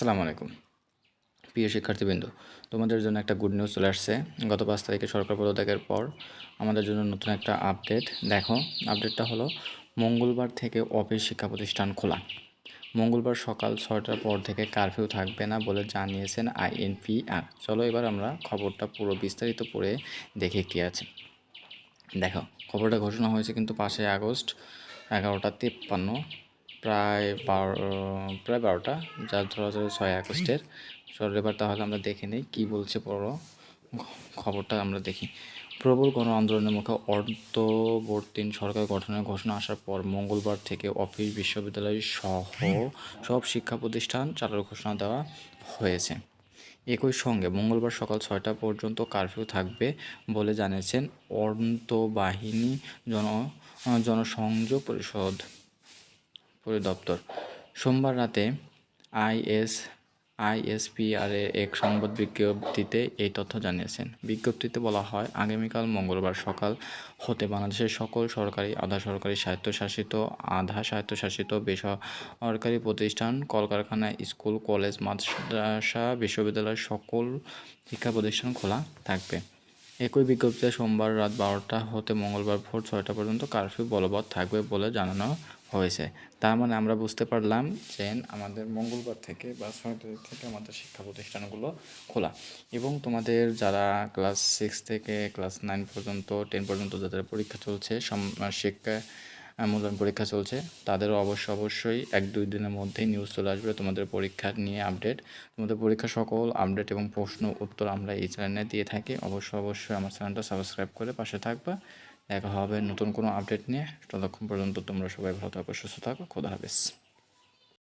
আসসালামু আলাইকুম প্রিয় শিক্ষার্থীবৃন্দ, তোমাদের জন্য একটা গুড নিউজ চলে আসছে। গত ৫ তারিখে সরকার পদত্যাগের পর আমাদের জন্য নতুন একটা আপডেট। দেখো, আপডেটটা হলো মঙ্গলবার থেকে অফিস শিক্ষা প্রতিষ্ঠান খোলা। মঙ্গলবার সকাল ৬টার পর থেকে কারফিউ থাকবে না বলে জানিয়েছেন আইএনপিআর। চলো এবার আমরা খবরটা পুরো বিস্তারিত পড়ে দেখে কী আছে। দেখো, খবরটা ঘোষণা হয়েছে কিন্তু ৫ই আগস্ট 11টা 53, প্রায় 12টা, যার ধরা যাবে 6 আগস্টের। চলো এবার তাহলে আমরা দেখে নিই কী বলছে। পুরো খবরটা আমরা দেখি। প্রবল গণ আন্দোলনের মুখে অন্তর্বর্তী সরকার গঠনের ঘোষণা আসার পর মঙ্গলবার থেকে অফিস, বিশ্ববিদ্যালয় সহ সব শিক্ষা প্রতিষ্ঠান চালুর ঘোষণা দেওয়া হয়েছে। একই সঙ্গে মঙ্গলবার সকাল ৬টা পর্যন্ত কারফিউ থাকবে বলে জানিয়েছেন আন্তঃবাহিনী জনসংযোগ পরিদপ্তর। সোমবার রাতে আইএসপিআর এক সংবাদ বিজ্ঞপ্তিতে এই তথ্য জানিয়েছেন। বিজ্ঞপ্তিতে বলা হয়, আগামীকাল মঙ্গলবার সকাল হতে বাংলাদেশের সকল সরকারি, আধা সরকারি, স্বায়ত্তশাসিত, আধা স্বায়ত্তশাসিত, বেসরকারি প্রতিষ্ঠান, কলকারখানা, স্কুল, কলেজ, মাদ্রাসা, বিশ্ববিদ্যালয়ের সকল শিক্ষা প্রতিষ্ঠান খোলা থাকবে। একই বিজ্ঞপ্তিতে সোমবার রাত 12টা হতে মঙ্গলবার ভোর 6টা পর্যন্ত কারফিউ বলবৎ থাকবে বলে জানানো হয়েছে। তার মানে আমরা বুঝতে পারলাম যে আমাদের মঙ্গলবার থেকে বা 6 তারিখ থেকে আমাদের শিক্ষা প্রতিষ্ঠানগুলো খোলা। এবং তোমাদের যারা ক্লাস 6 থেকে ক্লাস 9 পর্যন্ত, 10 পর্যন্ত যাদের পরীক্ষা চলছে, শিক্ষা মূল্যায়ন পরীক্ষা চলছে, তাদেরও অবশ্যই 1-2 দিনের মধ্যেই নিউজ চলে আসবে তোমাদের পরীক্ষা নিয়ে আপডেট। তোমাদের পরীক্ষার সকল আপডেট এবং প্রশ্ন উত্তর আমরা এই চ্যানেলে দিয়ে থাকি। অবশ্যই আমার চ্যানেলটা সাবস্ক্রাইব করে পাশে থাকবা। দেখা হবে নতুন কোনো আপডেট নিয়ে। ততক্ষণ পর্যন্ত তোমরা সবাই ভালো থাকো, সুস্থ থাকো। খোদা হাফেজ।